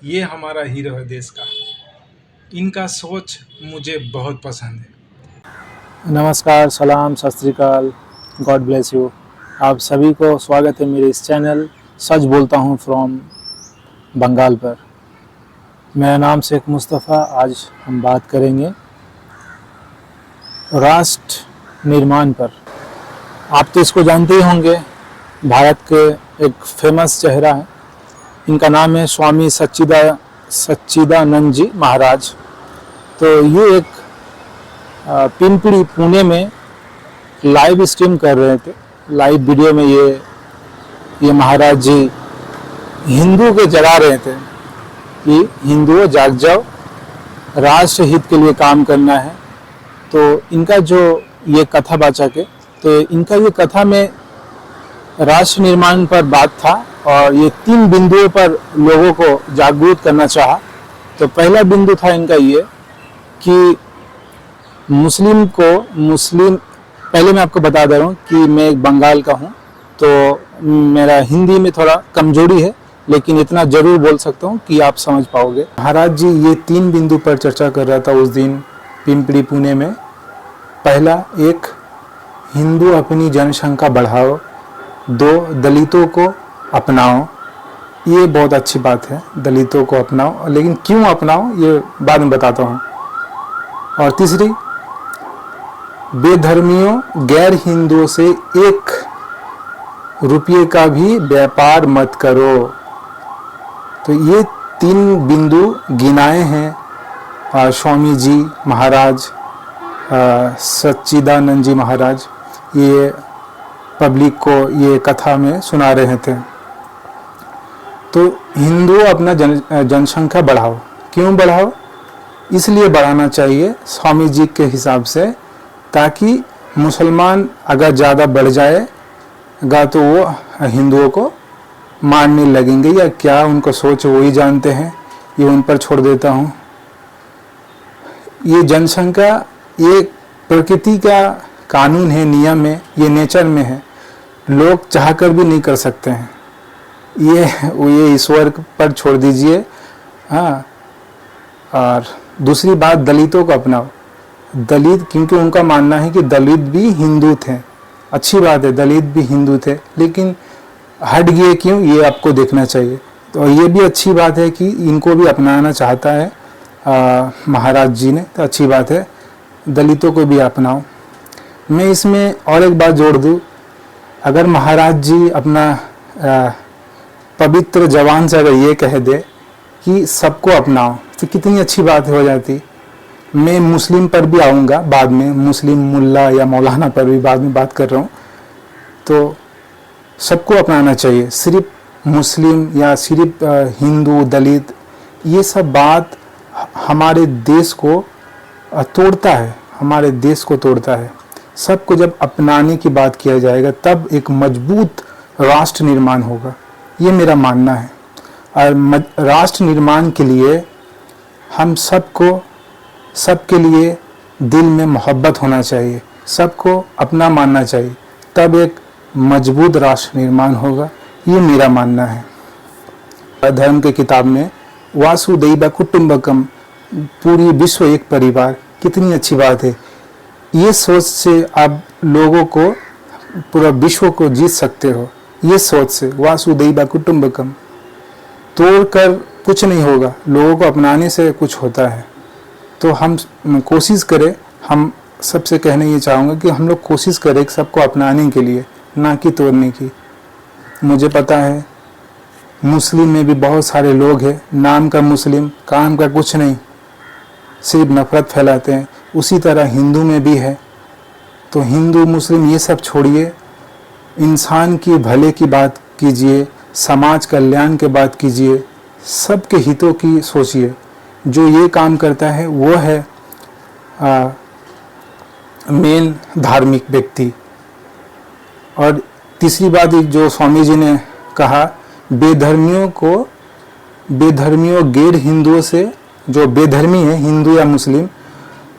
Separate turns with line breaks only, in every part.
ये हमारा हीरो है देश का। इनका सोच मुझे बहुत पसंद है।
नमस्कार, सलाम, सत श्री अकाल, गॉड ब्लेस यू। आप सभी को स्वागत है मेरे इस चैनल सच बोलता हूँ फ्रॉम बंगाल पर। मेरा नाम शेख मुस्तफ़ा। आज हम बात करेंगे राष्ट्र निर्माण पर। आप तो इसको जानते ही होंगे, भारत के एक फेमस चेहरा है। इनका नाम है स्वामी सच्चिदानंद जी महाराज। तो ये एक पिंपरी पुणे में लाइव स्ट्रीम कर रहे थे। लाइव वीडियो में ये महाराज जी हिंदू को जगा रहे थे कि हिंदुओं जाग जाओ, राष्ट्र हित के लिए काम करना है। तो इनका जो ये कथा वाचक है, तो इनका ये कथा में राष्ट्र निर्माण पर बात था और ये 3 बिंदुओं पर लोगों को जागरूक करना चाहा। तो पहला बिंदु था इनका ये कि मुस्लिम, पहले मैं आपको बता दे रहा हूँ कि मैं एक बंगाल का हूँ, तो मेरा हिंदी में थोड़ा कमजोरी है, लेकिन इतना जरूर बोल सकता हूँ कि आप समझ पाओगे। महाराज जी ये 3 बिंदु पर चर्चा कर रहा था उस दिन पिंपरी पुणे में। पहला, एक, हिंदू अपनी जनसंख्या बढ़ाओ। 2, दलितों को अपनाओ। ये बहुत अच्छी बात है, दलितों को अपनाओ, लेकिन क्यों अपनाओ ये बाद में बताता हूँ। और तीसरी, बेधर्मियों गैर हिंदुओं से 1 रुपये का भी व्यापार मत करो। तो ये 3 बिंदु गिनाए हैं स्वामी जी महाराज, सच्चिदानंद जी महाराज। ये पब्लिक को ये कथा में सुना रहे थे। तो हिंदू अपना जनसंख्या बढ़ाओ। क्यों बढ़ाओ? इसलिए बढ़ाना चाहिए स्वामी जी के हिसाब से, ताकि मुसलमान अगर ज़्यादा बढ़ जाएगा तो वो हिंदुओं को मारने लगेंगे, या क्या उनको सोच वही जानते हैं, ये उन पर छोड़ देता हूँ। ये जनसंख्या ये प्रकृति का कानून है, नियम है, ये नेचर में है, लोग चाहकर भी नहीं कर सकते हैं। ये ईश्वर पर छोड़ दीजिए। हाँ, और दूसरी बात, दलितों को अपनाओ। दलित, क्योंकि उनका मानना है कि दलित भी हिंदू थे। अच्छी बात है, दलित भी हिंदू थे, लेकिन हट गए क्यों, ये आपको देखना चाहिए। तो ये भी अच्छी बात है कि इनको भी अपनाना चाहता है महाराज जी ने, तो अच्छी बात है, दलितों को भी अपनाओ। मैं इसमें और एक बात जोड़ दूँ, अगर महाराज जी अपना पवित्र जबान से अगर ये कह दे कि सबको अपनाओ, तो कितनी अच्छी बात हो जाती। मैं मुस्लिम पर भी आऊँगा बाद में, मुस्लिम मुल्ला या मौलाना पर भी बाद में बात कर रहा हूँ। तो सबको अपनाना चाहिए, सिर्फ मुस्लिम या सिर्फ हिंदू दलित, ये सब बात हमारे देश को तोड़ता है, हमारे देश को तोड़ता है। सबको जब अपनाने की बात किया जाएगा तब एक मजबूत राष्ट्र निर्माण होगा, ये मेरा मानना है। और राष्ट्र निर्माण के लिए हम सबके लिए दिल में मोहब्बत होना चाहिए, सबको अपना मानना चाहिए, तब एक मजबूत राष्ट्र निर्माण होगा, ये मेरा मानना है। धर्म के किताब में वासुदैव कुटुंबकम, पूरी विश्व एक परिवार, कितनी अच्छी बात है। ये सोच से आप लोगों को, पूरा विश्व को जीत सकते हो, ये सोच से। वासुदैव कुटुंबकम, तोड़कर कुछ नहीं होगा, लोगों को अपनाने से कुछ होता है। तो हम कोशिश करें, हम सबसे कहना ये चाहूँगा कि हम लोग कोशिश करें सबको अपनाने के लिए, ना कि तोड़ने की। मुझे पता है मुस्लिम में भी बहुत सारे लोग हैं, नाम का मुस्लिम, काम का कुछ नहीं, सिर्फ नफरत फैलाते हैं। उसी तरह हिंदू में भी है। तो हिंदू मुस्लिम ये सब छोड़िए, इंसान की भले की बात कीजिए, समाज कल्याण के बात कीजिए, सबके हितों की सोचिए। जो ये काम करता है वो है मेन धार्मिक व्यक्ति। और तीसरी बात जो स्वामी जी ने कहा, बेधर्मियों गैर हिंदुओं से, जो बेधर्मी है हिंदू या मुस्लिम,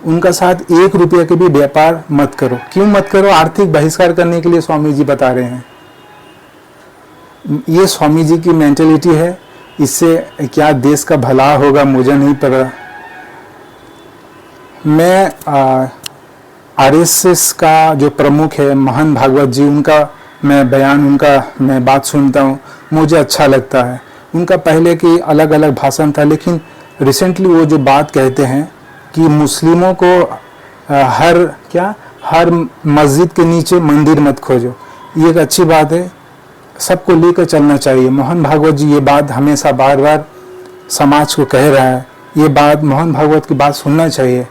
उनका साथ 1 रुपये के भी व्यापार मत करो। क्यों मत करो? आर्थिक बहिष्कार करने के लिए स्वामी जी बता रहे हैं। ये स्वामी जी की मेंटेलिटी है, इससे क्या देश का भला होगा मुझे नहीं पता। मैं आरएसएस का जो प्रमुख है मोहन भागवत जी, उनका मैं बयान, उनका मैं बात सुनता हूँ, मुझे अच्छा लगता है। उनका पहले की अलग अलग भाषण था, लेकिन रिसेंटली वो जो बात कहते हैं कि मुस्लिमों को हर मस्जिद के नीचे मंदिर मत खोजो, ये एक अच्छी बात है, सबको लेकर चलना चाहिए। मोहन भागवत जी ये बात हमेशा बार बार समाज को कह रहा है, ये बात मोहन भागवत की बात सुनना चाहिए।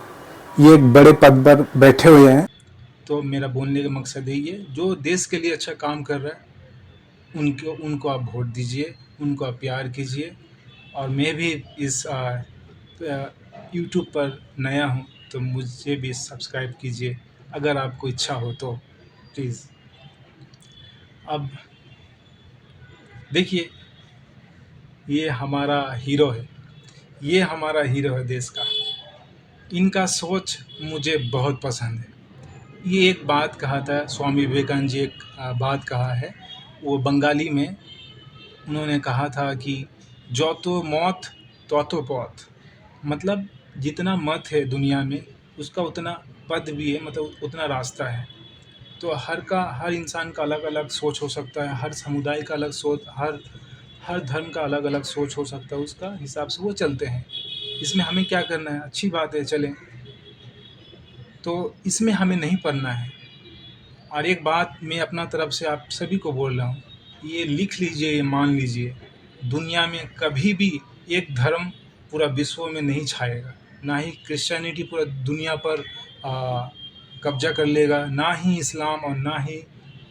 ये एक बड़े पद पर बैठे हुए हैं।
तो मेरा बोलने का मकसद यही है, जो देश के लिए अच्छा काम कर रहा है उनको आप वोट दीजिए, उनको आप प्यार कीजिए। और मैं भी इस यूट्यूब पर नया हूँ, तो मुझे भी सब्सक्राइब कीजिए अगर आपको इच्छा हो तो प्लीज़। अब देखिए, ये हमारा हीरो है, ये हमारा हीरो है देश का। इनका सोच मुझे बहुत पसंद है। ये एक बात कहा था स्वामी विवेकानंद जी, एक बात कहा है, वो बंगाली में उन्होंने कहा था कि जो तो मौत तो पौत, मतलब जितना मत है दुनिया में उसका उतना पद भी है, मतलब उतना रास्ता है। तो हर इंसान का अलग अलग सोच हो सकता है, हर समुदाय का अलग सोच, हर धर्म का अलग अलग सोच हो सकता है, उसका हिसाब से वो चलते हैं। इसमें हमें क्या करना है, अच्छी बात है चलें, तो इसमें हमें नहीं पढ़ना है। और एक बात मैं अपना तरफ से आप सभी को बोल रहा हूँ, ये लिख लीजिए, ये मान लीजिए, दुनिया में कभी भी एक धर्म पूरा विश्व में नहीं छाएगा। ना ही क्रिश्चियनिटी पूरा दुनिया पर कब्जा कर लेगा, ना ही इस्लाम, और ना ही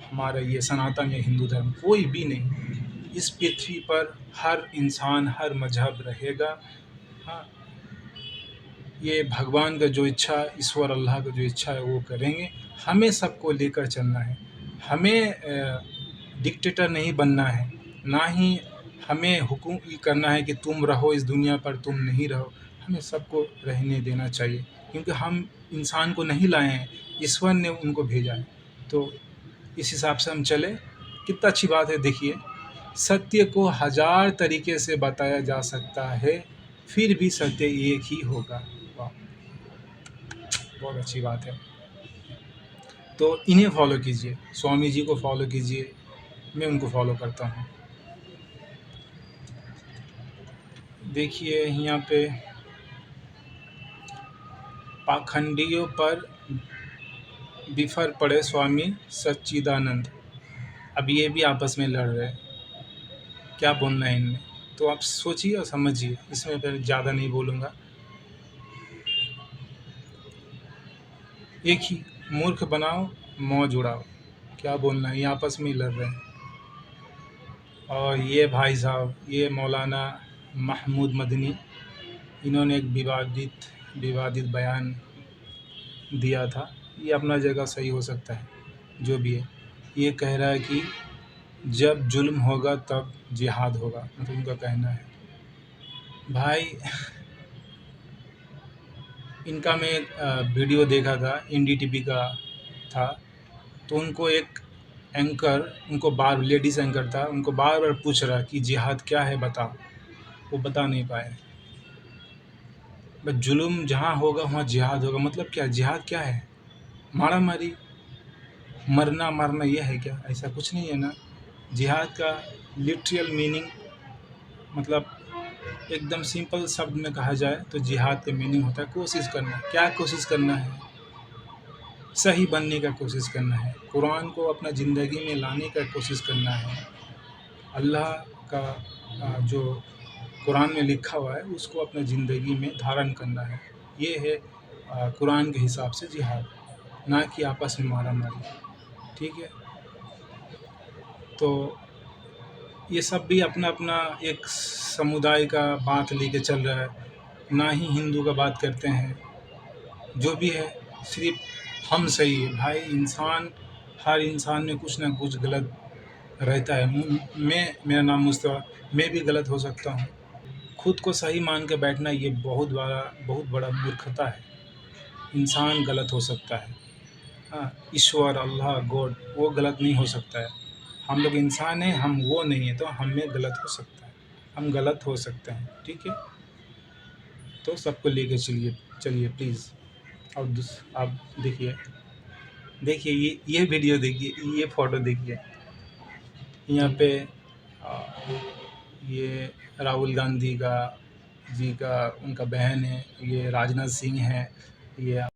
हमारा ये सनातन या हिंदू धर्म, कोई भी नहीं। इस पृथ्वी पर हर इंसान, हर मजहब रहेगा। हाँ, ये भगवान का जो इच्छा, ईश्वर अल्लाह का जो इच्छा है वो करेंगे। हमें सबको लेकर चलना है, हमें डिक्टेटर नहीं बनना है, ना ही हमें हुक्म करना है कि तुम रहो इस दुनिया पर, तुम नहीं रहो। हमें सबको रहने देना चाहिए, क्योंकि हम इंसान को नहीं लाए हैं, ईश्वर ने उनको भेजा है। तो इस हिसाब से हम चले। कितना अच्छी बात है, देखिए, सत्य को 1000 तरीके से बताया जा सकता है, फिर भी सत्य एक ही होगा। वाह, बहुत अच्छी बात है। तो इन्हें फॉलो कीजिए, स्वामी जी को फॉलो कीजिए, मैं उनको फॉलो करता हूँ। देखिए, यहाँ पे पाखंडियों पर बिफर पड़े स्वामी सच्चिदानंद, अब ये भी आपस में लड़ रहे हैं, क्या बोलना है इनमें, तो आप सोचिए और समझिए, इसमें फिर ज़्यादा नहीं बोलूँगा। एक ही मूर्ख बनाओ, मौज उड़ाओ, क्या बोलना है, ये आपस में ही लड़ रहे हैं। और ये भाई साहब, ये मौलाना महमूद मदनी, इन्होंने एक विवादित बयान दिया था। ये अपना जगह सही हो सकता है, जो भी है। ये कह रहा है कि जब जुल्म होगा तब जिहाद होगा, मतलब उनका कहना है। भाई, इनका मैं एक वीडियो देखा था, NDTV का था, तो उनको एक एंकर, लेडीज़ एंकर था, उनको बार बार पूछ रहा कि जिहाद क्या है बताओ, वो बता नहीं पाए। बस जुल्म जहाँ होगा वहाँ जिहाद होगा, मतलब क्या, जिहाद क्या है, मारा मारी, मरना मारना, ये है क्या? ऐसा कुछ नहीं है ना। जिहाद का लिटरल मीनिंग, मतलब एकदम सिंपल शब्द में कहा जाए तो जिहाद का मीनिंग होता है कोशिश करना। क्या कोशिश करना है? सही बनने का कोशिश करना है, कुरान को अपना ज़िंदगी में लाने का कोशिश करना है, अल्लाह का जो कुरान में लिखा हुआ है उसको अपने ज़िंदगी में धारण करना है। ये है कुरान के हिसाब से जिहाद, ना कि आपस में मारा मारी। ठीक है, तो ये सब भी अपना अपना एक समुदाय का बात लेके चल रहा है, ना ही हिंदू का बात करते हैं। जो भी है, सिर्फ हम सही है भाई। हर इंसान में कुछ ना कुछ गलत रहता है। मेरा नाम मुस्तफ़ा, मैं भी गलत हो सकता हूँ। खुद को सही मान के बैठना ये बहुत बड़ा मूर्खता है। इंसान गलत हो सकता है, हाँ, ईश्वर, अल्लाह, गॉड, वो गलत नहीं हो सकता है। हम लोग इंसान हैं, हम वो नहीं है, तो हम में गलत हो सकता है। हम गलत हो सकते हैं, ठीक है। तो सबको लेके चलिए चलिए प्लीज़। और आप देखिए देखिए ये वीडियो देखिए, ये फ़ोटो देखिए। यहाँ पे ये राहुल गांधी का उनका बहन है, ये राजनाथ सिंह है, ये